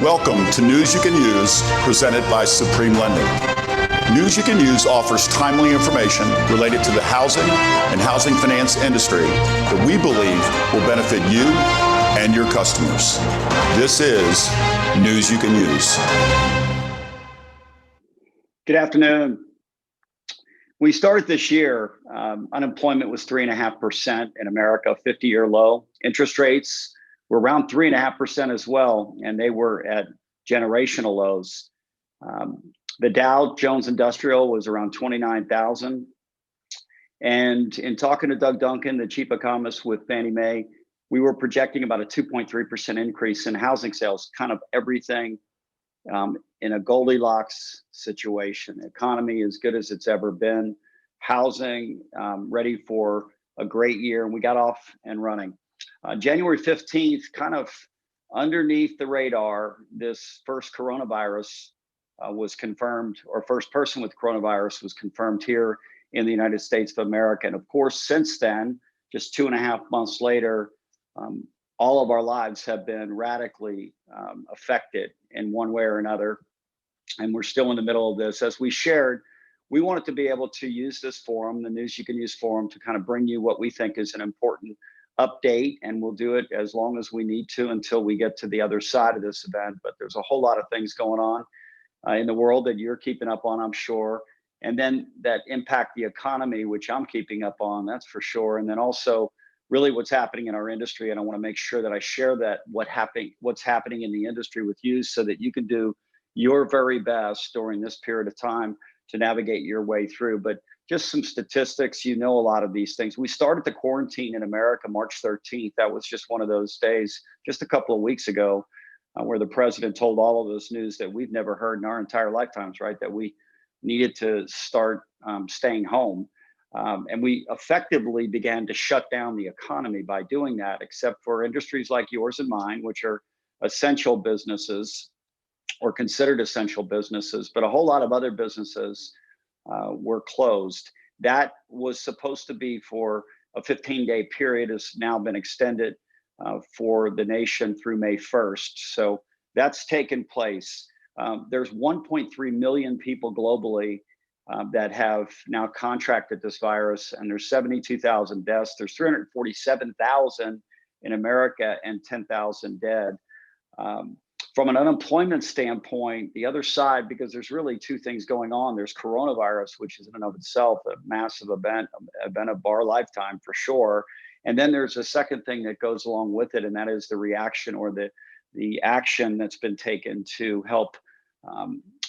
Welcome to News You Can Use, presented by Supreme Lending. News You Can Use offers timely information related to the housing and housing finance industry that we believe will benefit you and your customers. This is News You Can Use. Good afternoon. We started this year, unemployment was 3.5% in America, 50-year low. Interest rates were around 3.5% as well, and they were at generational lows. The Dow Jones Industrial was around 29,000. And in talking to Doug Duncan, the chief economist with Fannie Mae, we were projecting about a 2.3% increase in housing sales, kind of everything in a Goldilocks situation. The economy as good as it's ever been, housing ready for a great year, and we got off and running. January 15th, kind of underneath the radar, this first coronavirus was confirmed, or first person with coronavirus was confirmed here in the United States of America. And of course, since then, just 2.5 months later, all of our lives have been radically affected in one way or another. And we're still in the middle of this. As we shared, we wanted to be able to use this forum, the News You Can Use forum, to kind of bring you what we think is an important update, and we'll do it as long as we need to until we get to the other side of this event. But there's a whole lot of things going on in the world that you're keeping up on, I'm sure, and then that impact the economy, which I'm keeping up on, that's for sure. And then also really what's happening in our industry, and I want to make sure that I share that what's happening in the industry with you so that you can do your very best during this period of time to navigate your way through. But just some statistics, you know, a lot of these things. We started the quarantine in America March 13th. That was just one of those days just a couple of weeks ago where the president told all of us news that we've never heard in our entire lifetimes, right? That we needed to start staying home. And we effectively began to shut down the economy by doing that, except for industries like yours and mine, which are essential businesses or considered essential businesses, but a whole lot of other businesses were closed. That was supposed to be for a 15-day period, has now been extended for the nation through May 1st. So that's taken place. There's 1.3 million people globally that have now contracted this virus, and there's 72,000 deaths. There's 347,000 in America and 10,000 dead. From an unemployment standpoint, the other side, because there's really two things going on. There's coronavirus, which is in and of itself a massive event of our lifetime for sure. And then there's a second thing that goes along with it, and that is the reaction or the action that's been taken to help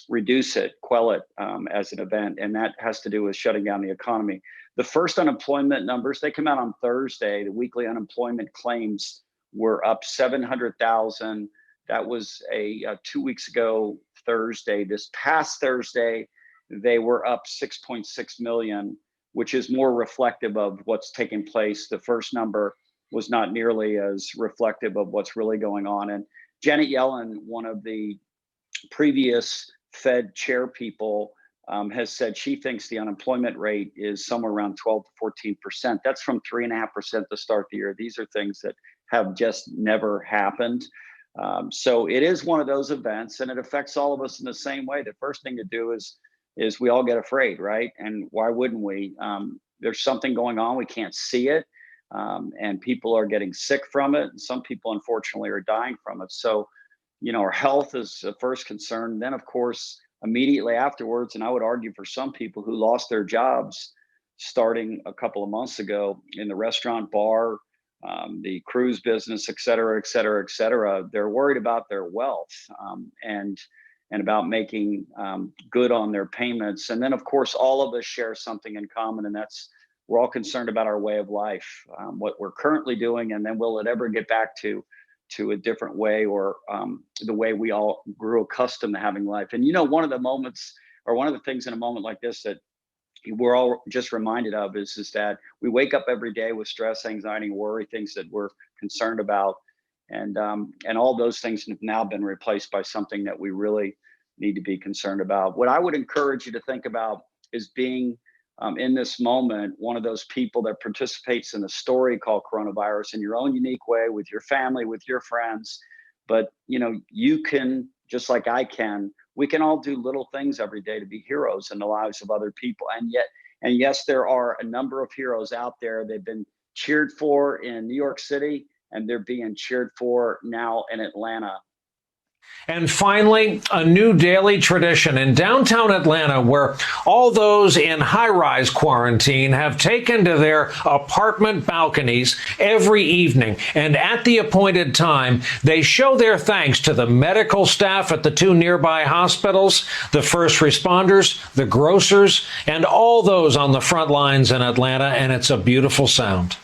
reduce it, quell it as an event. And that has to do with shutting down the economy. The first unemployment numbers, they come out on Thursday. The weekly unemployment claims were up 700,000. That was 2 weeks ago, Thursday. This past Thursday, they were up 6.6 million, which is more reflective of what's taking place. The first number was not nearly as reflective of what's really going on. And Janet Yellen, one of the previous Fed chair people, has said she thinks the unemployment rate is somewhere around 12 to 14%. That's from 3.5% to start the year. These are things that have just never happened. So it is one of those events, and it affects all of us in the same way. The first thing to do is we all get afraid, right? And why wouldn't we? There's something going on. We can't see it, and people are getting sick from it. And some people, unfortunately, are dying from it. So, you know, our health is the first concern. Then, of course, immediately afterwards, and I would argue for some people who lost their jobs starting a couple of months ago in the restaurant, bar, the cruise business, et cetera, et cetera, et cetera, they're worried about their wealth and about making good on their payments. And then, of course, all of us share something in common, and that's we're all concerned about our way of life, what we're currently doing, and then will it ever get back to a different way or the way we all grew accustomed to having life. And, you know, one of the moments or one of the things in a moment like this that we're all just reminded of is that we wake up every day with stress, anxiety, and worry, things that we're concerned about. And all those things have now been replaced by something that we really need to be concerned about. What I would encourage you to think about is being in this moment, one of those people that participates in a story called coronavirus in your own unique way, with your family, with your friends, But you can, just like I can, we can all do little things every day to be heroes in the lives of other people. And yes, there are a number of heroes out there. They've been cheered for in New York City, and they're being cheered for now in Atlanta. And finally, a new daily tradition in downtown Atlanta where all those in high-rise quarantine have taken to their apartment balconies every evening. And at the appointed time, they show their thanks to the medical staff at the two nearby hospitals, the first responders, the grocers, and all those on the front lines in Atlanta. And it's a beautiful sound.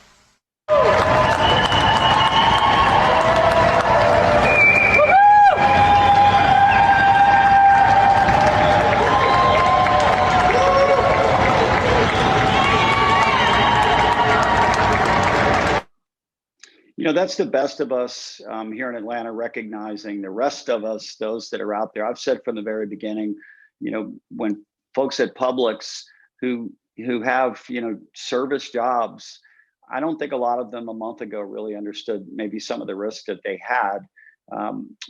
That's the best of us here in Atlanta, recognizing the rest of us, those that are out there. I've said from the very beginning, when folks at Publix who have, service jobs, I don't think a lot of them a month ago really understood maybe some of the risks that they had,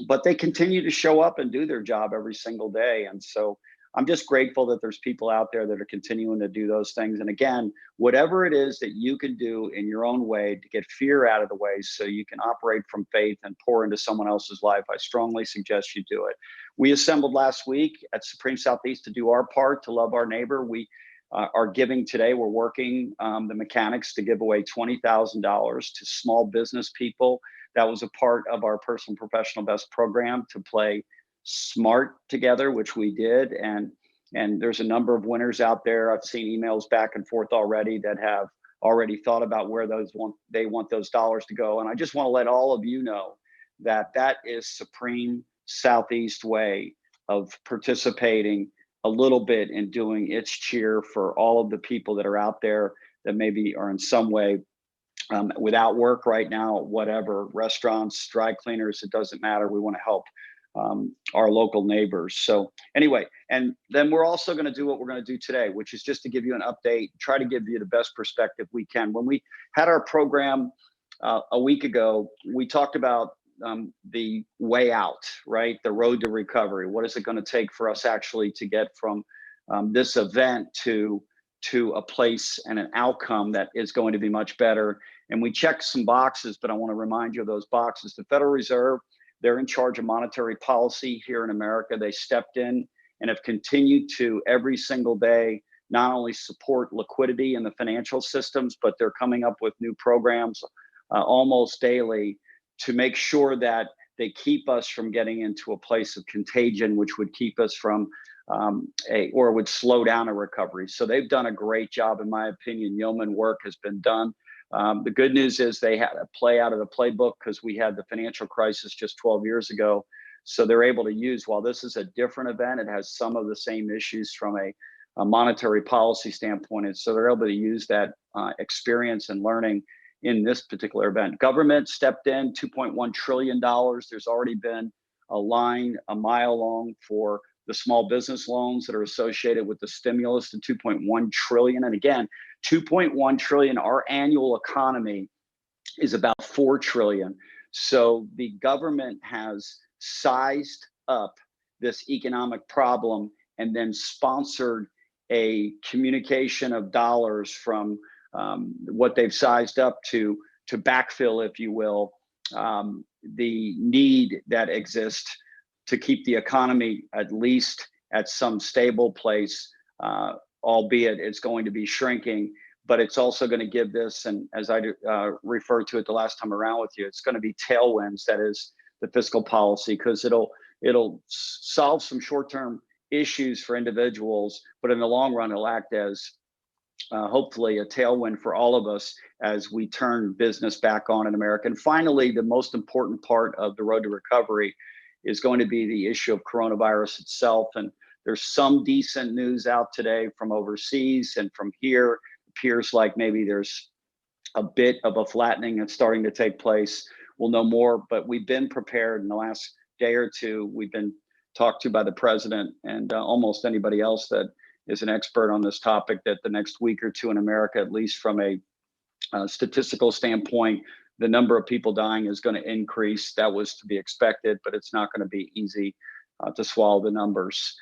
but they continue to show up and do their job every single day. And so I'm just grateful that there's people out there that are continuing to do those things. And again, whatever it is that you can do in your own way to get fear out of the way so you can operate from faith and pour into someone else's life, I strongly suggest you do it. We assembled last week at Supreme Southeast to do our part to love our neighbor. We are giving today. We're working the mechanics to give away $20,000 to small business people. That was a part of our Personal Professional Best program to play smart together, which we did, and there's a number of winners out there. I've seen emails back and forth already that have already thought about where they want those dollars to go. And I just want to let all of you know that is Supreme Southeast way of participating a little bit in doing its cheer for all of the people that are out there that maybe are in some way without work right now, whatever, restaurants, dry cleaners, it doesn't matter. We want to help our local neighbors. So anyway, and then we're also going to do what we're going to do today, which is just to give you an update, try to give you the best perspective we can. When we had our program a week ago, we talked about the way out, right? The road to recovery. What is it going to take for us actually to get from this event to a place and an outcome that is going to be much better? And we checked some boxes, but I want to remind you of those boxes. The Federal Reserve, they're in charge of monetary policy here in America. They stepped in and have continued to every single day not only support liquidity in the financial systems, but they're coming up with new programs almost daily to make sure that they keep us from getting into a place of contagion, which would keep us from or would slow down a recovery. So they've done a great job, in my opinion. Yeoman work has been done. The good news is they had a play out of the playbook because we had the financial crisis just 12 years ago. So they're able to use, while this is a different event, it has some of the same issues from a monetary policy standpoint. And so they're able to use that experience and learning in this particular event. Government stepped in, $2.1 trillion. There's already been a line a mile long for the small business loans that are associated with the stimulus, the 2.1 trillion. And again, 2.1 trillion, our annual economy is about 4 trillion. So the government has sized up this economic problem and then sponsored a communication of dollars from what they've sized up to backfill, if you will, the need that exists to keep the economy at least at some stable place, albeit it's going to be shrinking, but it's also going to give this, and as I referred to it the last time around with you, it's going to be tailwinds, that is the fiscal policy, because it'll solve some short-term issues for individuals, but in the long run, it'll act as hopefully a tailwind for all of us as we turn business back on in America. And finally, the most important part of the road to recovery is going to be the issue of coronavirus itself. And there's some decent news out today from overseas and from here. It appears like maybe there's a bit of a flattening that's starting to take place. We'll know more, but we've been prepared in the last day or two. We've been talked to by the president and almost anybody else that is an expert on this topic, that the next week or two in America, at least from a statistical standpoint, the number of people dying is going to increase. That was to be expected, but it's not going to be easy to swallow the numbers.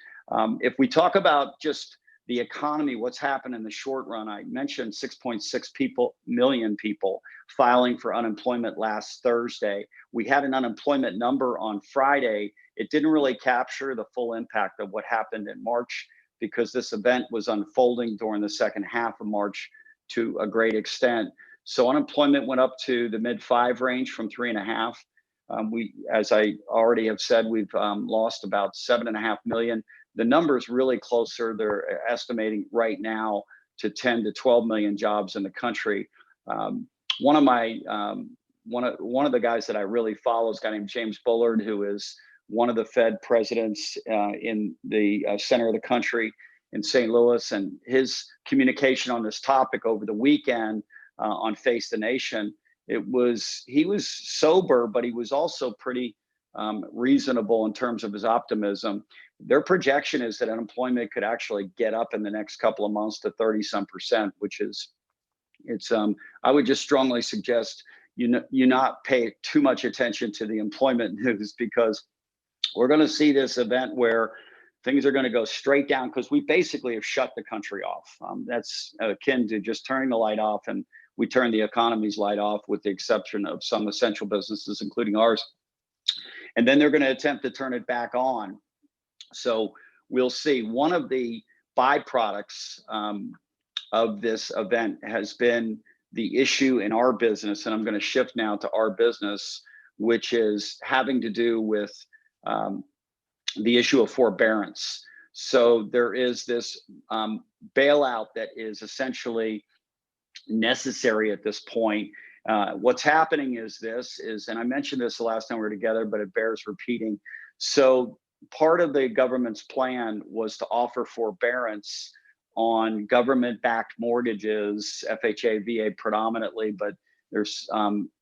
If we talk about just the economy, what's happened in the short run, I mentioned 6.6 million people filing for unemployment last Thursday. We had an unemployment number on Friday. It didn't really capture the full impact of what happened in March because this event was unfolding during the second half of March to a great extent. So unemployment went up to the mid-5 range from 3.5. As I already have said, we've lost about 7.5 million. The number is really closer. They're estimating right now to 10 to 12 million jobs in the country. One of the guys that I really follow is a guy named James Bullard, who is one of the Fed presidents in the center of the country in St. Louis, and his communication on this topic over the weekend on Face the Nation, he was sober, but he was also pretty reasonable in terms of his optimism. Their projection is that unemployment could actually get up in the next couple of months to 30-some%, which is, I would just strongly suggest you not pay too much attention to the employment news, because we're going to see this event where things are going to go straight down, because we basically have shut the country off. That's akin to just turning the light off, and we turn the economy's light off with the exception of some essential businesses, including ours. And then they're going to attempt to turn it back on. So we'll see. One of the byproducts of this event has been the issue in our business, and I'm going to shift now to our business, which is having to do with the issue of forbearance. So there is this bailout that is essentially necessary at this point. What's happening is and I mentioned this the last time we were together, but it bears repeating. So part of the government's plan was to offer forbearance on government-backed mortgages, FHA, VA predominantly, but there's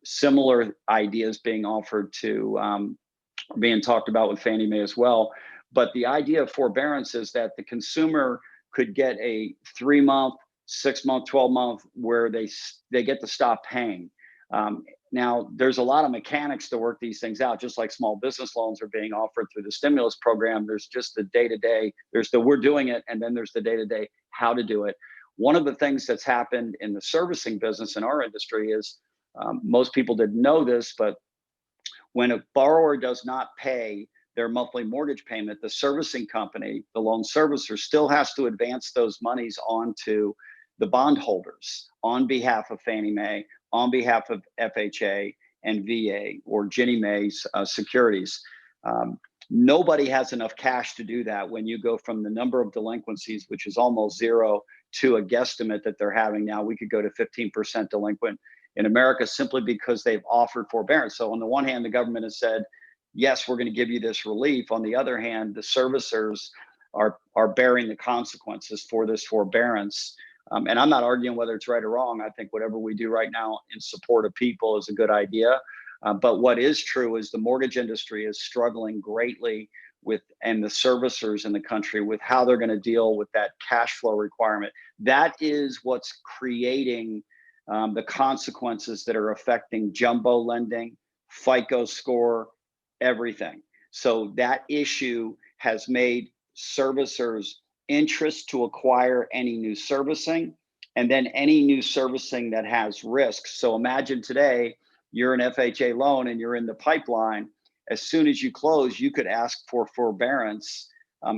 similar ideas being offered to, being talked about with Fannie Mae as well. But the idea of forbearance is that the consumer could get a 3-month, 6-month, 12-month where they get to stop paying. Now, there's a lot of mechanics to work these things out, just like small business loans are being offered through the stimulus program. There's just the day-to-day, there's the we're doing it, and then there's the day-to-day how to do it. One of the things that's happened in the servicing business in our industry is, most people didn't know this, but when a borrower does not pay their monthly mortgage payment, the servicing company, the loan servicer, still has to advance those monies onto the bondholders on behalf of Fannie Mae, on behalf of FHA and VA or Ginnie Mae's securities. Nobody has enough cash to do that when you go from the number of delinquencies, which is almost zero, to a guesstimate that they're having now. We could go to 15% delinquent in America simply because they've offered forbearance. So on the one hand, the government has said, yes, we're going to give you this relief. On the other hand, the servicers are bearing the consequences for this forbearance. And I'm not arguing whether it's right or wrong. I think whatever we do right now in support of people is a good idea. But what is true is the mortgage industry is struggling greatly and the servicers in the country with how they're going to deal with that cash flow requirement. That is what's creating the consequences that are affecting jumbo lending, FICO score, everything. So that issue has made servicers interest to acquire any new servicing, and then any new servicing that has risks. So imagine today you're an FHA loan and you're in the pipeline. As soon as you close, you could ask for forbearance,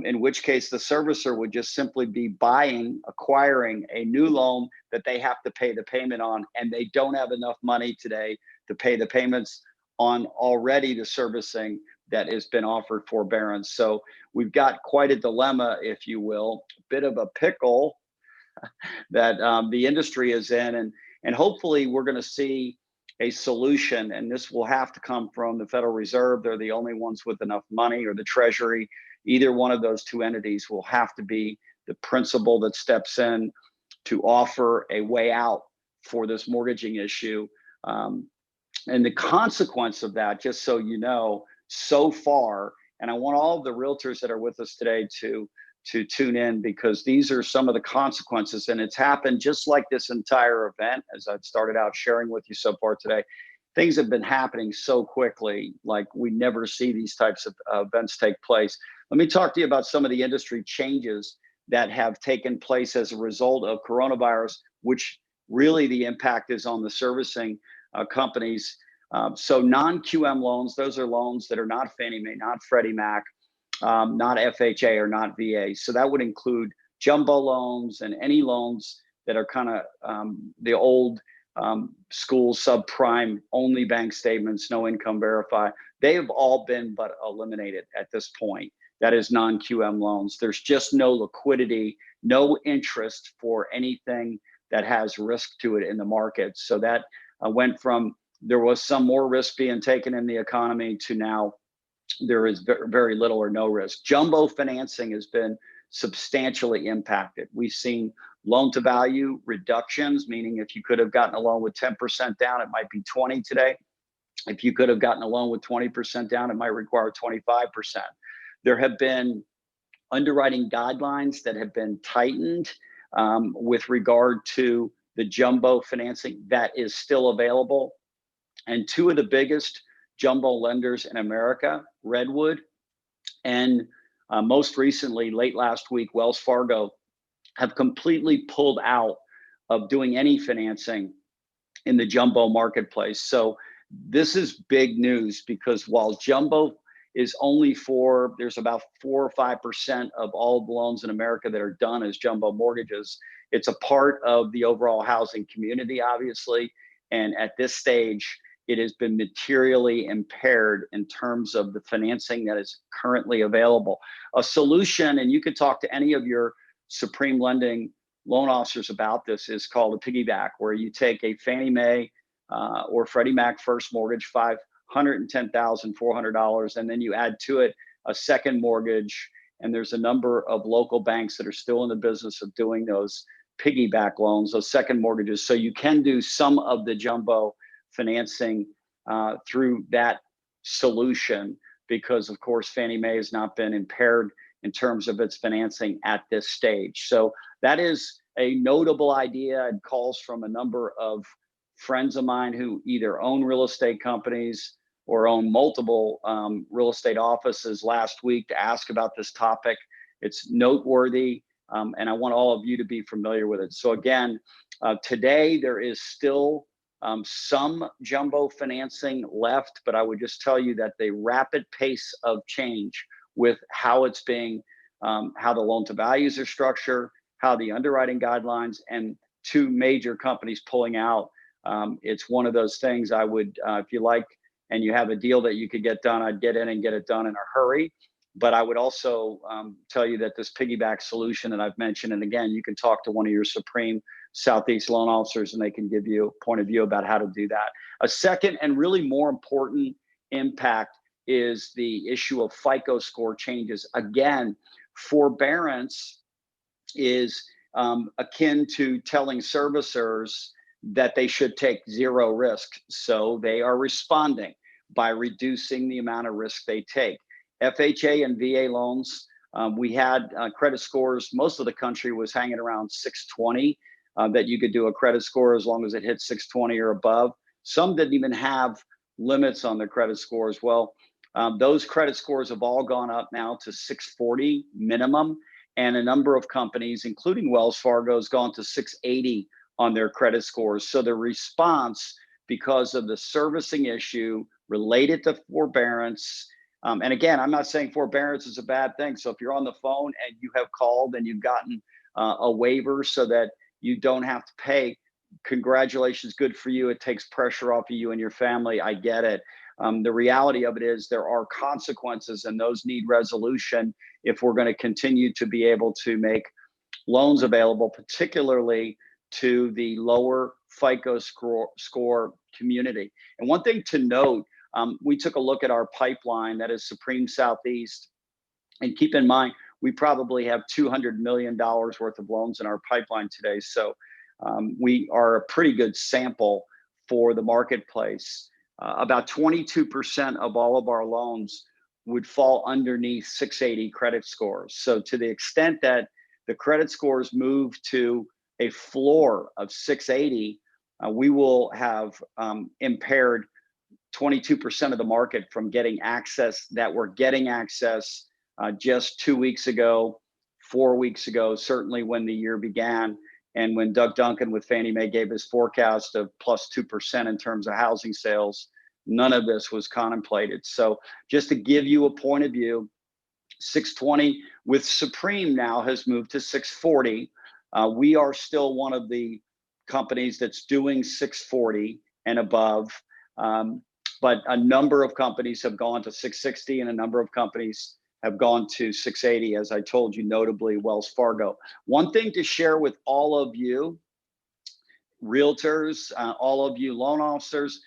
in which case the servicer would just simply be acquiring a new loan that they have to pay the payment on, and they don't have enough money today to pay the payments on already the servicing that has been offered forbearance. So we've got quite a dilemma, if you will, a bit of a pickle that the industry is in. And hopefully we're going to see a solution, and this will have to come from the Federal Reserve. They're the only ones with enough money, or the Treasury. Either one of those two entities will have to be the principal that steps in to offer a way out for this mortgaging issue. And the consequence of that, just so you know, so far, and I want all of the realtors that are with us today to tune in, because these are some of the consequences, and it's happened just like this entire event, as I've started out sharing with you so far today. things have been happening so quickly, like we never see these types of events take place. Let me talk to you about some of the industry changes that have taken place as a result of coronavirus, which really the impact is on the servicing companies. So non-QM loans, those are loans that are not Fannie Mae, not Freddie Mac, not FHA or not VA. So that would include jumbo loans and any loans that are kind of the old school subprime only bank statements, no income verify. They have all been but eliminated at this point. That is non-QM loans. There's just no liquidity, no interest for anything that has risk to it in the market. So that went from there was some more risk being taken in the economy to now there is very little or no risk. Jumbo financing has been substantially impacted. We've seen loan to value reductions, meaning if you could have gotten a loan with 10% down, it might be 20 today. If you could have gotten a loan with 20% down, it might require 25%. There have been underwriting guidelines that have been tightened with regard to the jumbo financing that is still available. And two of the biggest jumbo lenders in America, Redwood, and most recently, late last week, Wells Fargo, have completely pulled out of doing any financing in the jumbo marketplace. So this is big news because while jumbo is only there's about 4 or 5% of all the loans in America that are done as jumbo mortgages. It's a part of the overall housing community, obviously. And at this stage, it has been materially impaired in terms of the financing that is currently available. A solution, and you could talk to any of your Supreme Lending loan officers about this, is called a piggyback, where you take a Fannie Mae or Freddie Mac first mortgage, $510,400, and then you add to it a second mortgage. And there's a number of local banks that are still in the business of doing those piggyback loans, those second mortgages. So you can do some of the jumbo financing through that solution because, of course, Fannie Mae has not been impaired in terms of its financing at this stage. So that is a notable idea and calls from a number of friends of mine who either own real estate companies or own multiple real estate offices last week to ask about this topic. It's noteworthy, and I want all of you to be familiar with it. So again, today there is still some jumbo financing left, but I would just tell you that the rapid pace of change with how it's being, how the loan to values are structured, how the underwriting guidelines, and two major companies pulling out. It's one of those things I would, if you like, and you have a deal that you could get done, I'd get in and get it done in a hurry. But I would also tell you that this piggyback solution that I've mentioned, and again, you can talk to one of your Supreme Southeast loan officers and they can give you a point of view about how to do that. A second and really more important impact is the issue of FICO score changes. Again, forbearance is akin to telling servicers that they should take zero risk. So they are responding by reducing the amount of risk they take. FHA and VA loans, we had credit scores, most of the country was hanging around 620, that you could do a credit score as long as it hit 620 or above. Some didn't even have limits on their credit scores. Well, those credit scores have all gone up now to 640 minimum, and a number of companies, including Wells Fargo, has gone to 680 on their credit scores. So the response, because of the servicing issue related to forbearance, and again, I'm not saying forbearance is a bad thing. So if you're on the phone and you have called and you've gotten a waiver so that you don't have to pay, congratulations, good for you. It takes pressure off of you and your family. I get it. The reality of it is there are consequences and those need resolution if we're going to continue to be able to make loans available, particularly to the lower FICO score community. And one thing to note, we took a look at our pipeline, that is Supreme Southeast, and keep in mind, we probably have $200 million worth of loans in our pipeline today. So we are a pretty good sample for the marketplace. About 22% of all of our loans would fall underneath 680 credit scores. So to the extent that the credit scores move to a floor of 680, we will have impaired 22% of the market from getting access that were getting access just 2 weeks ago, 4 weeks ago, certainly when the year began. And when Doug Duncan with Fannie Mae gave his forecast of plus 2% in terms of housing sales, none of this was contemplated. So just to give you a point of view, 620 with Supreme now has moved to 640. We are still one of the companies that's doing 640 and above. But a number of companies have gone to 660 and a number of companies have gone to 680, as I told you, notably Wells Fargo. One thing to share with all of you, realtors, all of you loan officers,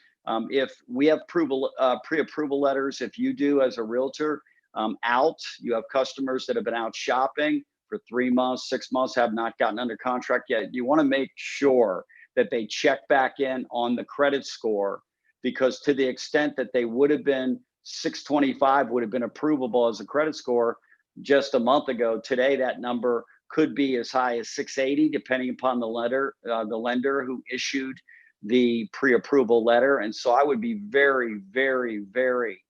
if we have pre-approval letters, if you do as a realtor, you have customers that have been out shopping for 3 months, 6 months, have not gotten under contract yet, you want to make sure that they check back in on the credit score, because to the extent that they would have been 625 would have been approvable as a credit score just a month ago, today that number could be as high as 680, depending upon the lender who issued the pre-approval letter. And so I would be very, very, very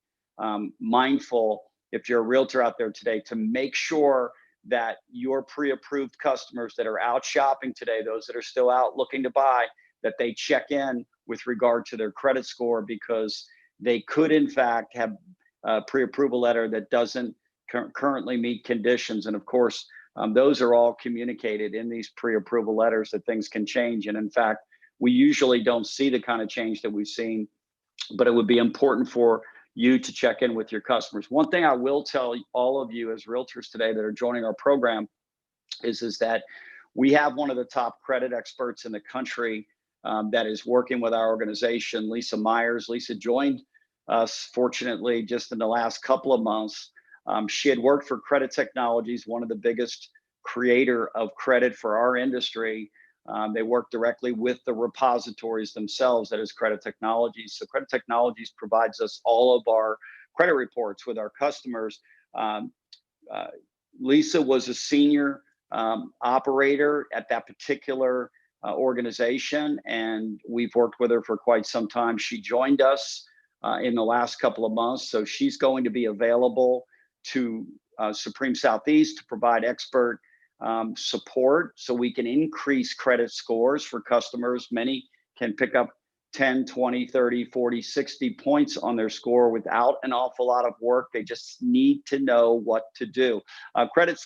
mindful, if you're a realtor out there today, to make sure that your pre-approved customers that are out shopping today, those that are still out looking to buy, that they check in with regard to their credit score, because they could in fact have a pre-approval letter that doesn't currently meet conditions. And of course, those are all communicated in these pre-approval letters, that things can change. And in fact, we usually don't see the kind of change that we've seen, but it would be important for you to check in with your customers. One thing I will tell all of you as realtors today that are joining our program is that we have one of the top credit experts in the country that is working with our organization, Lisa Myers. Lisa joined us, fortunately, just in the last couple of months. She had worked for Credit Technologies, one of the biggest creator of credit for our industry. They work directly with the repositories themselves, that is Credit Technologies. So Credit Technologies provides us all of our credit reports with our customers. Lisa was a senior operator at that particular organization, and we've worked with her for quite some time. She joined us in the last couple of months, so she's going to be available to Supreme Southeast to provide expert support, so we can increase credit scores for customers. Many can pick up 10, 20, 30, 40, 60 points on their score without an awful lot of work. They just need to know what to do. Credit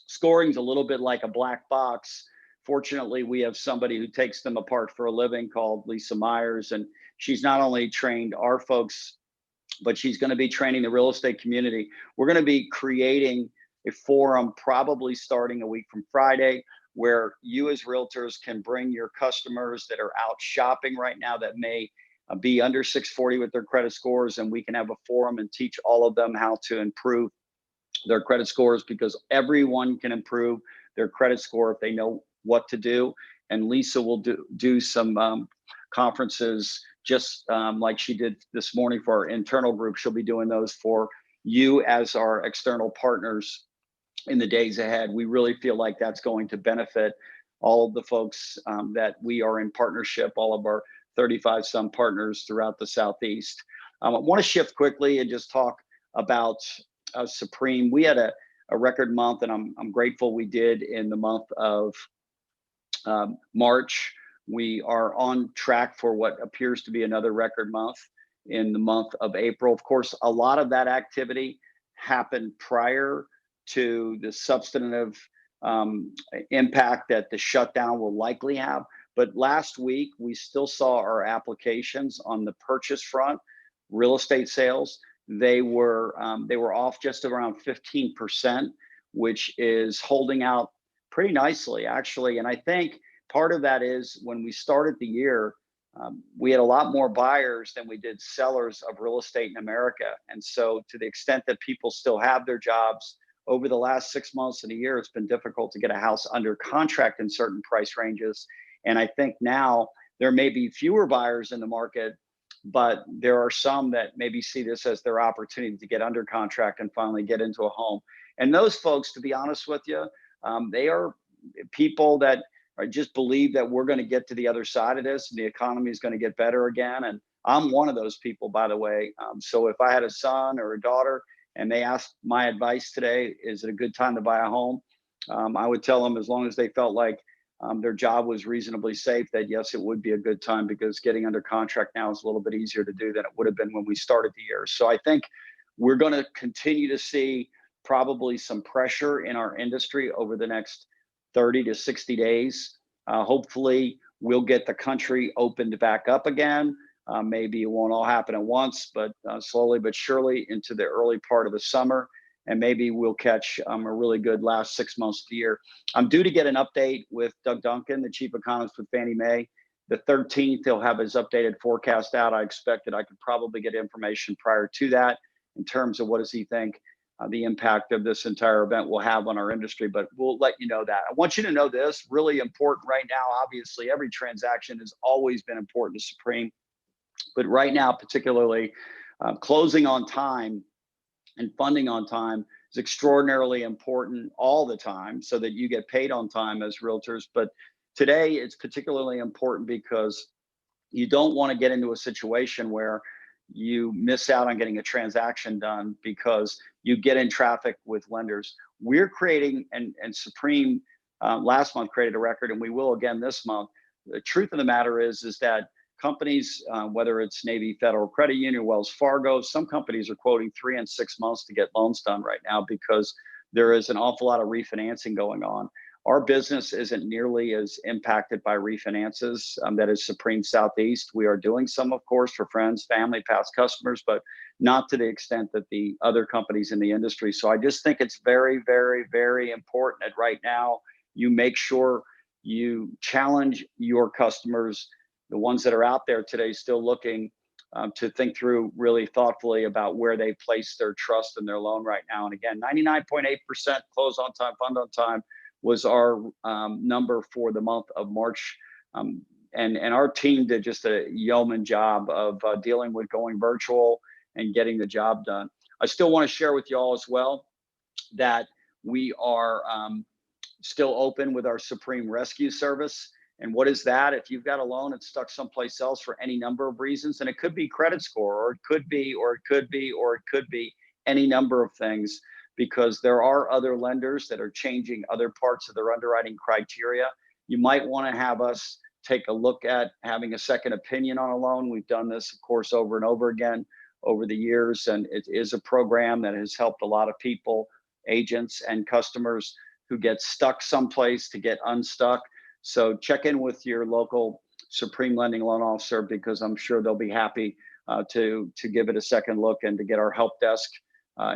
scoring is a little bit like a black box. Fortunately, we have somebody who takes them apart for a living called Lisa Myers, and she's not only trained our folks, but she's going to be training the real estate community. We're going to be creating a forum probably starting a week from Friday, where you as realtors can bring your customers that are out shopping right now that may be under 640 with their credit scores, and we can have a forum and teach all of them how to improve their credit scores, because everyone can improve their credit score if they know what to do. And Lisa will do some conferences just like she did this morning for our internal group. She'll be doing those for you as our external partners in the days ahead. We really feel like that's going to benefit all of the folks that we are in partnership, all of our 35 some partners throughout the Southeast. I want to shift quickly and just talk about Supreme. We had a record month, and I'm grateful we did in the month of March. We are on track for what appears to be another record month in the month of April. Of course, a lot of that activity happened prior to the substantive impact that the shutdown will likely have. But last week, we still saw our applications on the purchase front, real estate sales. They were off just around 15%, which is holding out pretty nicely, actually. And I think part of that is when we started the year, we had a lot more buyers than we did sellers of real estate in America. And so to the extent that people still have their jobs, over the last 6 months and a year, it's been difficult to get a house under contract in certain price ranges. And I think now there may be fewer buyers in the market, but there are some that maybe see this as their opportunity to get under contract and finally get into a home. And those folks, to be honest with you, they are people that just believe that we're going to get to the other side of this and the economy is going to get better again. And I'm one of those people, by the way. So if I had a son or a daughter and they asked my advice today, is it a good time to buy a home? I would tell them, as long as they felt like their job was reasonably safe, that yes, it would be a good time, because getting under contract now is a little bit easier to do than it would have been when we started the year. So I think we're going to continue to see probably some pressure in our industry over the next 30 to 60 days. Hopefully, we'll get the country opened back up again. Maybe it won't all happen at once, but slowly but surely into the early part of the summer. And maybe we'll catch a really good last 6 months of the year. I'm due to get an update with Doug Duncan, the chief economist with Fannie Mae. The 13th, he'll have his updated forecast out. I expect that I could probably get information prior to that in terms of what does he think the impact of this entire event will have on our industry, but we'll let you know that. I want you to know this, really important right now. Obviously, every transaction has always been important to Supreme, but right now, particularly, closing on time and funding on time is extraordinarily important all the time, so that you get paid on time as realtors. But today it's particularly important because you don't want to get into a situation where you miss out on getting a transaction done because you get in traffic with lenders. We're creating, and Supreme last month created a record, and we will again this month. The truth of the matter is that companies, whether it's Navy Federal Credit Union, Wells Fargo, some companies are quoting 3 and 6 months to get loans done right now because there is an awful lot of refinancing going on. Our business isn't nearly as impacted by refinances. That is Supreme Southeast. We are doing some, of course, for friends, family, past customers, but not to the extent that the other companies in the industry. So I just think it's very, very, very important that right now you make sure you challenge your customers, the ones that are out there today still looking, to think through really thoughtfully about where they place their trust in their loan right now. And again, 99.8% close on time, fund on time was our number for the month of March. And our team did just a yeoman job of dealing with going virtual and getting the job done. I still want to share with you all as well that we are still open with our Supreme Rescue Service. And what is that? If you've got a loan that's stuck someplace else for any number of reasons, and it could be credit score, or it could be any number of things, because there are other lenders that are changing other parts of their underwriting criteria. You might want to have us take a look at having a second opinion on a loan. We've done this, of course, over and over again over the years, and it is a program that has helped a lot of people, agents and customers who get stuck someplace to get unstuck. So check in with your local Supreme Lending Loan Officer, because I'm sure they'll be happy to give it a second look and to get our help desk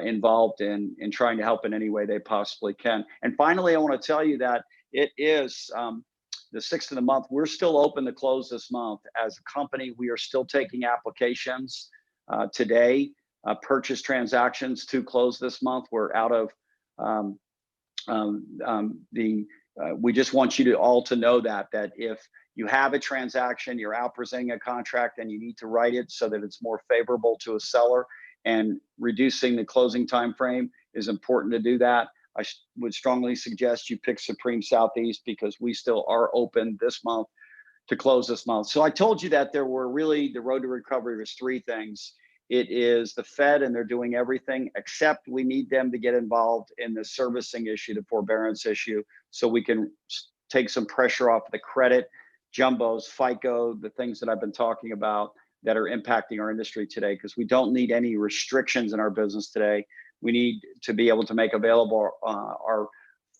involved in trying to help in any way they possibly can. And finally, I want to tell you that it is the 6th of the month. We're still open to close this month. As a company, we are still taking applications today, purchase transactions to close this month. We're out of we just want you to all to know that if you have a transaction, you're out presenting a contract, and you need to write it so that it's more favorable to a seller, and reducing the closing time frame is important to do that. I would strongly suggest you pick Supreme Southeast, because we still are open this month to close this month. So I told you that there were really, the road to recovery was 3 things. It is the Fed, and they're doing everything except we need them to get involved in the servicing issue, the forbearance issue, so we can take some pressure off the credit, jumbos, FICO, the things that I've been talking about that are impacting our industry today, because we don't need any restrictions in our business today. We need to be able to make available our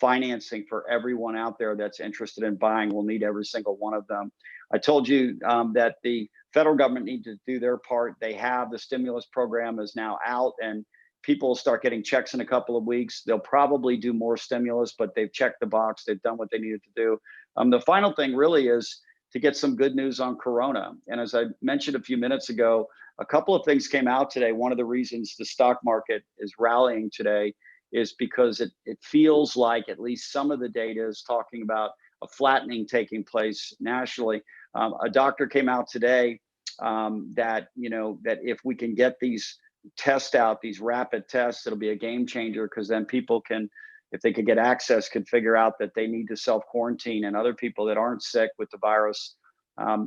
financing for everyone out there that's interested in buying. We'll need every single one of them. I told you that the federal government need to do their part. They have. The stimulus program is now out, and people will start getting checks in a couple of weeks. They'll probably do more stimulus, but they've checked the box. They've done what they needed to do. The final thing really is to get some good news on Corona. And as I mentioned a few minutes ago, a couple of things came out today. One of the reasons the stock market is rallying today is because it feels like at least some of the data is talking about a flattening taking place nationally. A doctor came out today that if we can get these tests out, these rapid tests, it'll be a game changer, because then people can, if they could get access, could figure out that they need to self-quarantine, and other people that aren't sick with the virus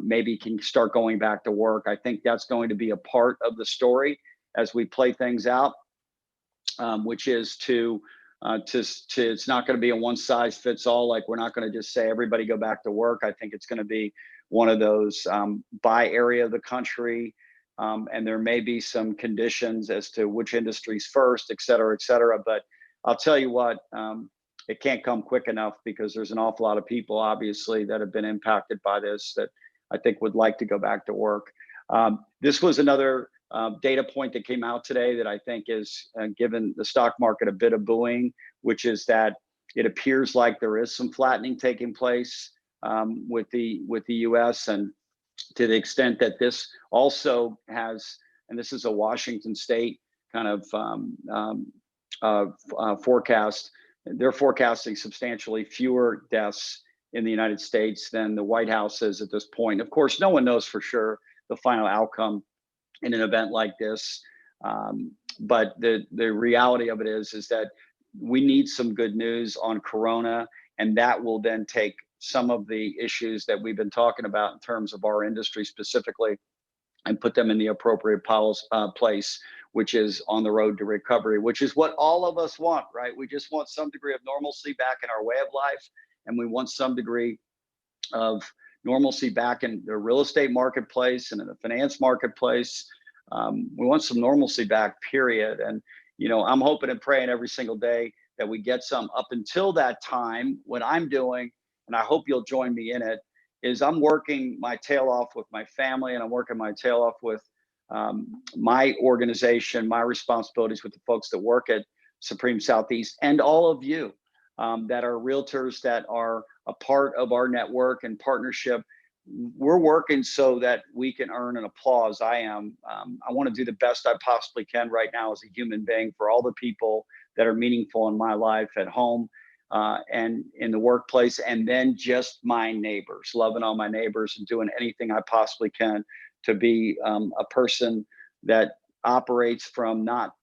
maybe can start going back to work. I think that's going to be a part of the story as we play things out, which is to it's not going to be a one size fits all. Like, we're not going to just say everybody go back to work. I think it's going to be one of those by area of the country. And there may be some conditions as to which industries first, et cetera, et cetera. But I'll tell you what, it can't come quick enough, because there's an awful lot of people, obviously, that have been impacted by this that I think would like to go back to work. This was another data point that came out today that I think is given the stock market a bit of buoying, which is that it appears like there is some flattening taking place with the U.S. and to the extent that this also has, and this is a Washington State kind of forecast, they're forecasting substantially fewer deaths in the United States than the White House is at this point. Of course, no one knows for sure the final outcome in an event like this, but the reality of it is that we need some good news on Corona, and that will then take some of the issues that we've been talking about in terms of our industry specifically and put them in the appropriate place, which is on the road to recovery, which is what all of us want, right? We just want some degree of normalcy back in our way of life, and we want some degree of normalcy back in the real estate marketplace and in the finance marketplace. We want some normalcy back, period. And, I'm hoping and praying every single day that we get some. Up until that time, what I'm doing, and I hope you'll join me in it, is I'm working my tail off with my family, and I'm working my tail off with my organization, my responsibilities with the folks that work at Supreme Southeast, and all of you that are realtors that are a part of our network and partnership. We're working so that we can earn an applause. I want to do the best I possibly can right now as a human being for all the people that are meaningful in my life at home and in the workplace, and then just my neighbors, loving all my neighbors and doing anything I possibly can to be a person that operates from not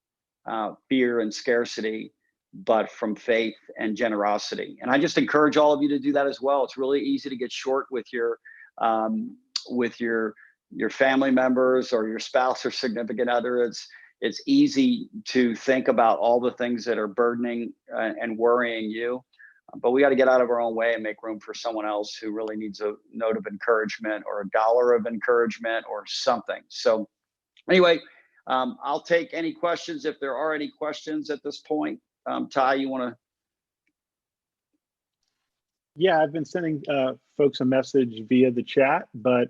fear and scarcity, but from faith and generosity. And I just encourage all of you to do that as well. It's really easy to get short with your family members or your spouse or significant other. It's easy to think about all the things that are burdening and worrying you, but we got to get out of our own way and make room for someone else who really needs a note of encouragement or a dollar of encouragement or something. So anyway, I'll take any questions if there are any questions at this point. Ty, you want to? Yeah, I've been sending folks a message via the chat, but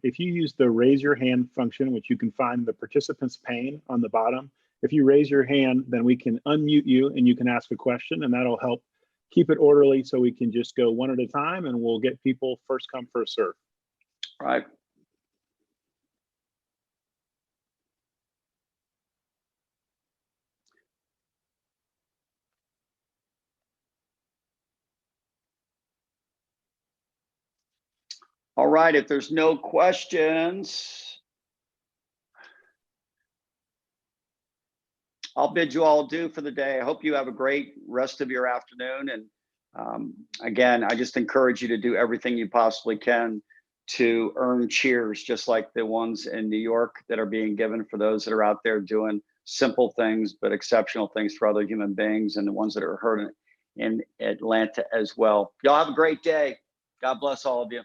if you use the raise your hand function, which you can find in the participants pane on the bottom, if you raise your hand, then we can unmute you and you can ask a question, and that'll help keep it orderly so we can just go one at a time and we'll get people first come, first serve. All right. All right, if there's no questions, I'll bid you all adieu for the day. I hope you have a great rest of your afternoon. And again, I just encourage you to do everything you possibly can to earn cheers, just like the ones in New York that are being given for those that are out there doing simple things, but exceptional things for other human beings, and the ones that are hurting in Atlanta as well. Y'all have a great day. God bless all of you.